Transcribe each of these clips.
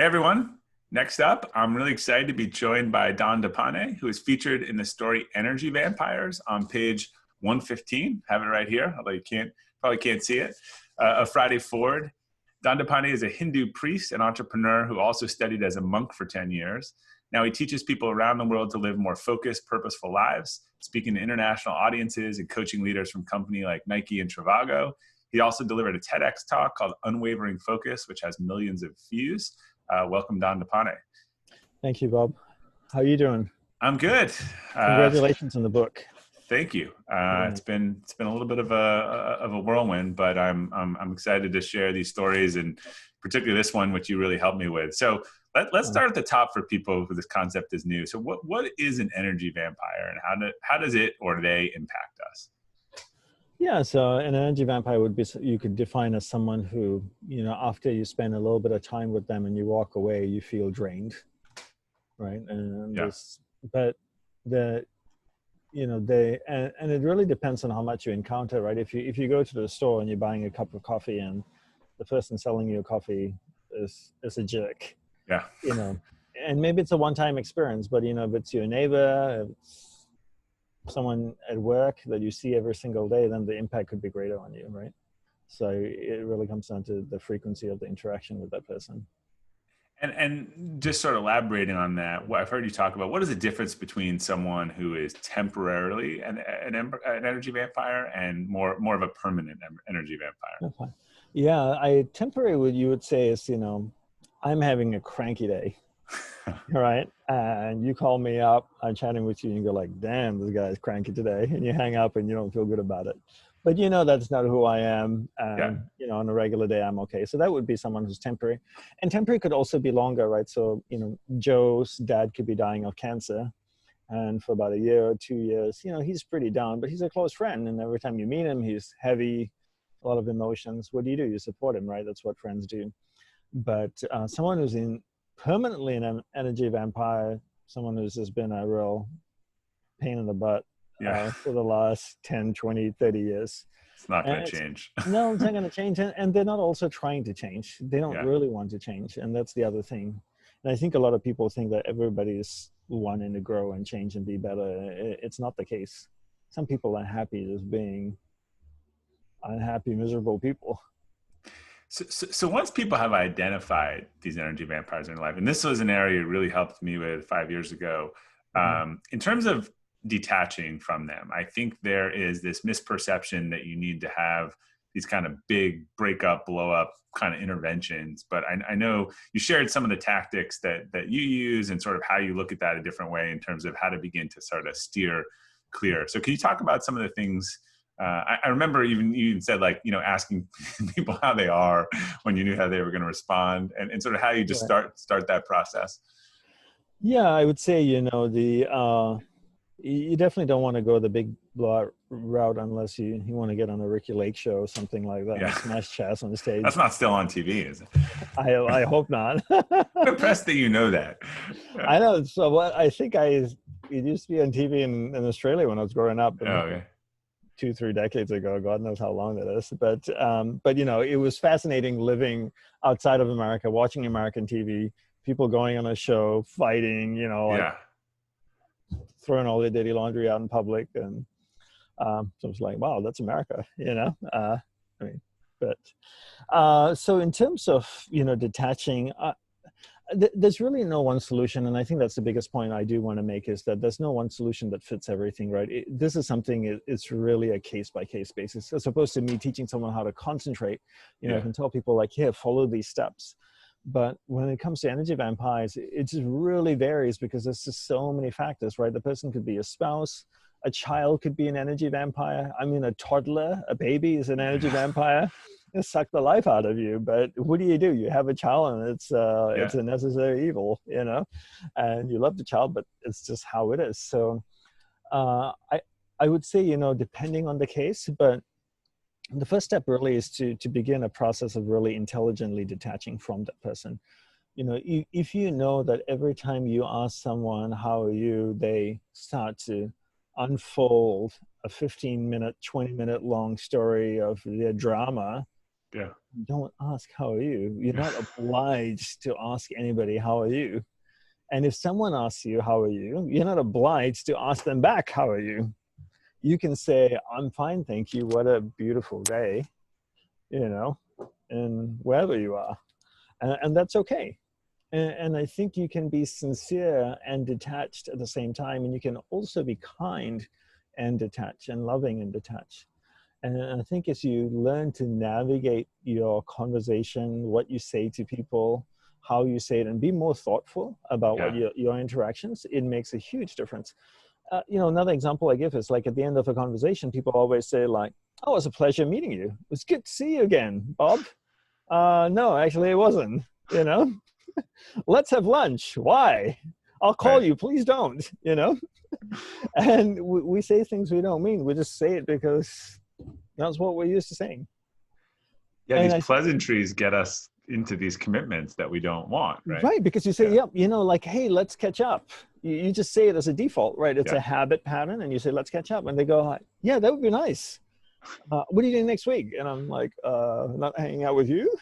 Hey everyone. Next up, I'm really excited to be joined by Dandapani, who is featured in the story Energy Vampires on page 115. Have it right here, although you probably can't see it. Of Friday Forward. Dandapani is a Hindu priest and entrepreneur who also studied as a monk for 10 years. Now he teaches people around the world to live more focused, purposeful lives, speaking to international audiences and coaching leaders from companies like Nike and Trivago. He also delivered a TEDx talk called Unwavering Focus, which has millions of views. Welcome, Dandapani. Thank you, Bob. How are you doing? I'm good. Congratulations on the book. Thank you. It's been a little bit of a whirlwind, but I'm excited to share these stories, and particularly this one, which you really helped me with. So let's start at the top for people who this concept is new. So what is an energy vampire, and how does it or they impact us? Yeah, so an energy vampire would be, you could define as someone who, after you spend a little bit of time with them and you walk away, you feel drained, right? And Yeah. but and it really depends on how much you encounter, right? If you go to the store and you're buying a cup of coffee and the person selling you a coffee is a jerk, yeah, and maybe it's a one-time experience, but if it's your neighbor, if it's someone at work that you see every single day, then the impact could be greater on you, right? So it really comes down to the frequency of the interaction with that person. And just sort of elaborating on that, what I've heard you talk about, what is the difference between someone who is temporarily an energy vampire and more of a permanent energy vampire? Yeah, temporary, what you would say is, I'm having a cranky day. All right. And you call me up, I'm chatting with you, and you go like, damn, this guy's cranky today. And you hang up and you don't feel good about it. But that's not who I am. And, on a regular day, I'm okay. So that would be someone who's temporary. And temporary could also be longer, right? So, Joe's dad could be dying of cancer. And for about a year or 2 years, he's pretty down, but he's a close friend. And every time you meet him, he's heavy, a lot of emotions. What do? You support him, right? That's what friends do. But someone who's permanently an energy vampire, someone who's just been a real pain in the butt for the last 10, 20, 30 years. It's not going to change. No, it's not going to change. And they're not also trying to change. They don't really want to change. And that's the other thing. And I think a lot of people think that everybody's wanting to grow and change and be better. It's not the case. Some people are happy just being unhappy, miserable people. So once people have identified these energy vampires in their life, and this was an area you really helped me with 5 years ago, in terms of detaching from them, I think there is this misperception that you need to have these kind of big breakup, blow up kind of interventions. But I know you shared some of the tactics that you use and sort of how you look at that a different way in terms of how to begin to sort of steer clear. So can you talk about some of the things? I remember you even said, like, asking people how they are when you knew how they were going to respond, and sort of how you just start that process. Yeah, I would say, you definitely don't want to go the big blowout route unless you want to get on a Ricky Lake show or something like that. And smash chairs on the stage. That's not still on TV, is it? I hope not. I'm impressed that you know that. I know. So I think it used to be on TV in Australia when I was growing up. 2-3 decades ago, God knows how long that is. But it was fascinating living outside of America, watching American TV, people going on a show, fighting, throwing all their dirty laundry out in public. And so I was like, wow, that's America, so in terms of, detaching, there's really no one solution. And I think that's the biggest point I do want to make, is that there's no one solution that fits everything, right? This is something, it's really a case-by-case basis. As opposed to me teaching someone how to concentrate, I can tell people like, here, follow these steps. But when it comes to energy vampires, it just really varies because there's just so many factors, right? The person could be a spouse, a child could be an energy vampire. I mean, a toddler, a baby is an energy vampire. It suck the life out of you, but what do? You have a child, and it's a necessary evil, and you love the child, but it's just how it is. So I would say, depending on the case, but the first step really is to begin a process of really intelligently detaching from that person. If you know that every time you ask someone, how are you, they start to unfold a 15-minute, 20-minute long story of their drama, Yeah. Don't ask, how are you? You're not obliged to ask anybody, how are you? And if someone asks you, how are you? You're not obliged to ask them back, how are you? You can say, I'm fine, thank you. What a beautiful day, and wherever you are. And that's okay. And I think you can be sincere and detached at the same time. And you can also be kind and detached, and loving and detached. And I think as you learn to navigate your conversation, what you say to people, how you say it, and be more thoughtful about what Yeah. your interactions, it makes a huge difference. Another example I give is like at the end of a conversation, people always say like, oh, it was a pleasure meeting you. It was good to see you again, Bob. No, actually it wasn't, let's have lunch. Why? I'll call Right. you. Please don't, and we say things we don't mean. We just say it because that's what we're used to saying. Yeah. And These pleasantries get us into these commitments that we don't want. Right. right, because you say, Yeah. yep, like, hey, let's catch up. You just say it as a default, right? It's Yeah. a habit pattern, and you say, let's catch up. And they go, like, yeah, that would be nice. What are you doing next week? And I'm like, not hanging out with you.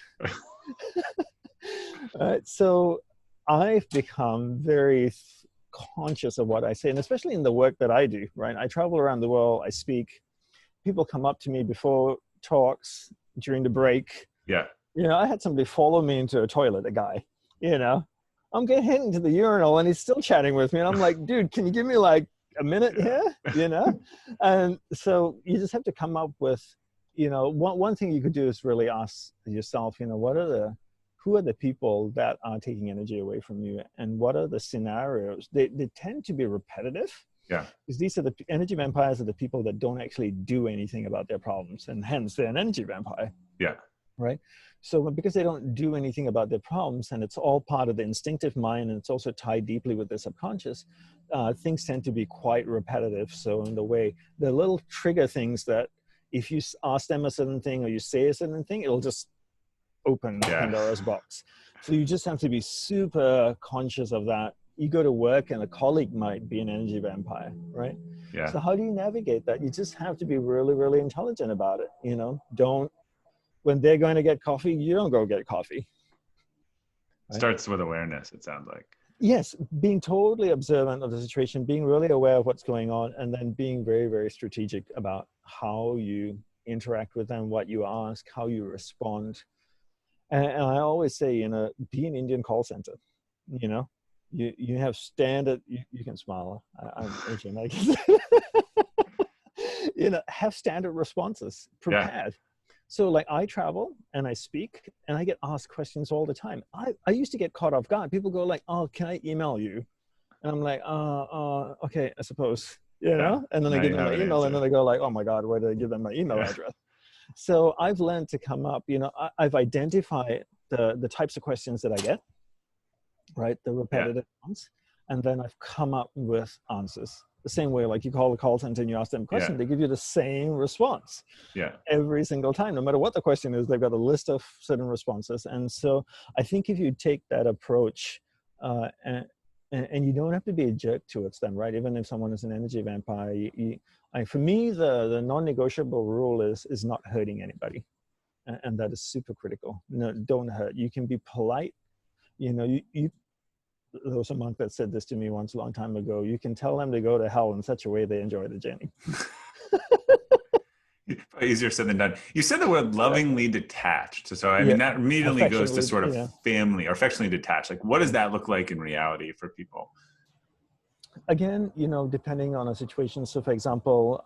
So I've become very conscious of what I say, and especially in the work that I do, right? I travel around the world, I speak. People come up to me before talks, during the break. Yeah. I had somebody follow me into a toilet, a guy, I'm getting into the urinal and he's still chatting with me. And I'm like, dude, can you give me like a minute Yeah. here? And so you just have to come up with, one thing you could do is really ask yourself, who are the people that are taking energy away from you, and what are the scenarios? They tend to be repetitive. Yeah. Because these are the energy vampires are the people that don't actually do anything about their problems, and hence they're an energy vampire. Yeah. Right. So because they don't do anything about their problems, and it's all part of the instinctive mind, and it's also tied deeply with the subconscious, things tend to be quite repetitive. So in the way, the little trigger things that if you ask them a certain thing or you say a certain thing, it'll just open Pandora's box. So you just have to be super conscious of that. You go to work and a colleague might be an energy vampire, right? Yeah. So how do you navigate that? You just have to be really, really intelligent about it. Don't, when they're going to get coffee, you don't go get coffee. Right? Starts with awareness, it sounds like. Yes, being totally observant of the situation, being really aware of what's going on, and then being very, very strategic about how you interact with them, what you ask, how you respond. And I always say, be an Indian call center. You have standard. You can smile. I'm Asian. I guess. Have standard responses prepared. Yeah. So like I travel and I speak and I get asked questions all the time. I used to get caught off guard. People go like, oh, can I email you? And I'm like, okay, I suppose, And then I give them my email and then they go like, oh my God, where did I give them my email address? So I've learned to come up, I've identified the types of questions that I get, right? The repetitive ones. And then I've come up with answers. The same way, like you call the call center and you ask them a question, they give you the same response every single time. No matter what the question is, they've got a list of certain responses. And so I think if you take that approach, and you don't have to be a jerk towards them, right? Even if someone is an energy vampire, for me, the non-negotiable rule is not hurting anybody. And that is super critical. No, don't hurt. You can be polite. There was a monk that said this to me once a long time ago. You can tell them to go to hell in such a way they enjoy the journey. Easier said than done. You said the word lovingly detached. So I mean, that immediately goes to sort of family or affectionately detached. Like, what does that look like in reality for people? Again, depending on a situation. So for example,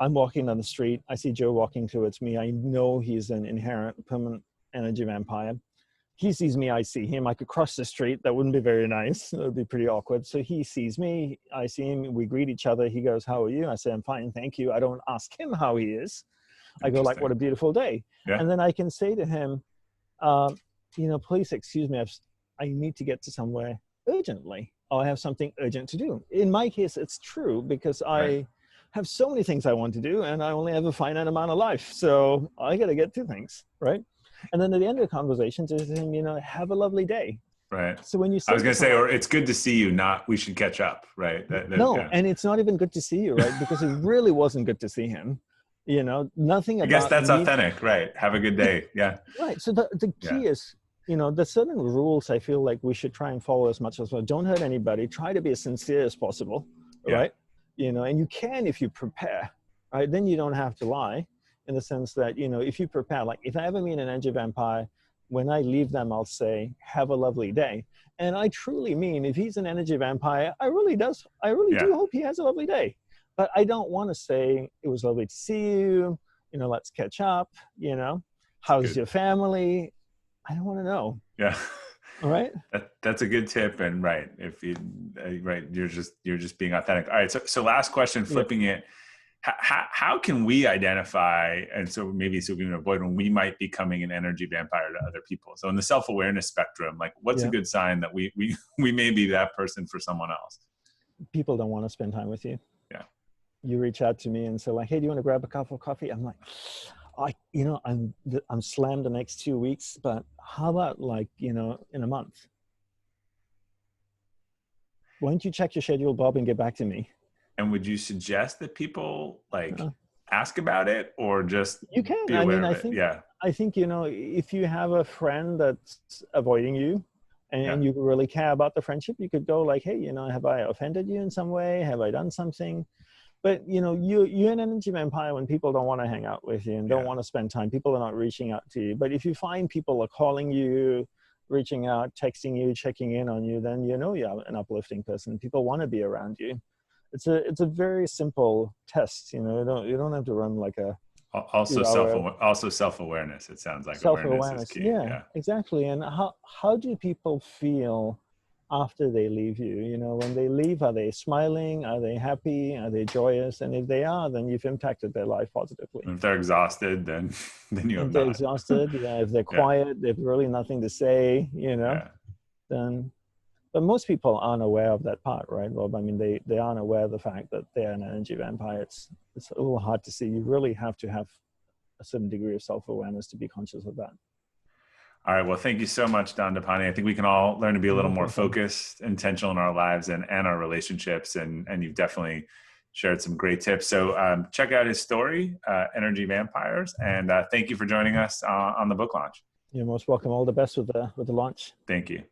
I'm walking on the street. I see Joe walking towards me. I know he's an inherent permanent energy vampire. He sees me, I see him. I could cross the street. That wouldn't be very nice. It would be pretty awkward. So he sees me, I see him, we greet each other. He goes, how are you? I say, I'm fine, thank you. I don't ask him how he is. I go like, what a beautiful day. Yeah. And then I can say to him, please excuse me, I need to get to somewhere urgently. Or I have something urgent to do. In my case, it's true because I have so many things I want to do and I only have a finite amount of life. So I got to get to things, right? And then at the end of the conversation, just have a lovely day. Right. So when you say, I was going to say, or it's good to see you, not we should catch up, right? And it's not even good to see you, right? Because it really wasn't good to see him. Nothing I guess about that's me. authentic, right? Have a good day. Yeah. Right. So the Yeah. key is, there's certain rules I feel like we should try and follow as much as well. Don't hurt anybody. Try to be as sincere as possible, Yeah. right? And you can if you prepare, right? Then you don't have to lie, in the sense that, if you prepare, like if I ever meet an energy vampire, when I leave them, I'll say, have a lovely day. And I truly mean, if he's an energy vampire, I really Yeah. do hope he has a lovely day. But I don't want to say, it was lovely to see you, let's catch up, It's how's good. your family? I don't want to know. Yeah. All right. That's a good tip. And right. If you, right. You're just being authentic. All right. So last question, Yep. flipping it. How can we identify, and so maybe so we can avoid when we might be becoming an energy vampire to other people? So in the self-awareness spectrum, like what's a Yep. good sign that we may be that person for someone else? People don't want to spend time with you. Yeah. You reach out to me and say like, hey, do you want to grab a cup of coffee? I'm like, I'm slammed the next 2 weeks, but how about like, in a month? Why don't you check your schedule, Bob, and get back to me? And would you suggest that people like Uh, ask about it or just you can. be I aware mean, of it? Yeah. I think, if you have a friend that's avoiding you Yeah. and you really care about the friendship, you could go like, hey, have I offended you in some way? Have I done something? But you're an energy vampire when people don't want to hang out with you and don't Yeah. want to spend time. People are not reaching out to you. But if you find people are calling you, reaching out, texting you, checking in on you, then you're an uplifting person. People want to be around you. It's a very simple test. You don't have to run like a Also 2 hour self-awareness. It sounds like awareness is self-awareness. key. Yeah, Yeah. exactly. And how do people feel after they leave you? When they leave, are they smiling? Are they happy? Are they joyous? And if they are, then you've impacted their life positively. And if they're exhausted, then you have If they're not. exhausted, yeah, if they're Yeah. quiet, they've really nothing to say, Yeah. then. But most people aren't aware of that part, right, Rob? I mean, they aren't aware of the fact that they're an energy vampire. It's a little hard to see. You really have to have a certain degree of self-awareness to be conscious of that. All right. Well, thank you so much, Dandapani. I think we can all learn to be a You're little most more welcome. focused, intentional in our lives and our relationships. And you've definitely shared some great tips. So check out his story, Energy Vampires. And thank you for joining us on the book launch. You're most welcome. All the best with the launch. Thank you.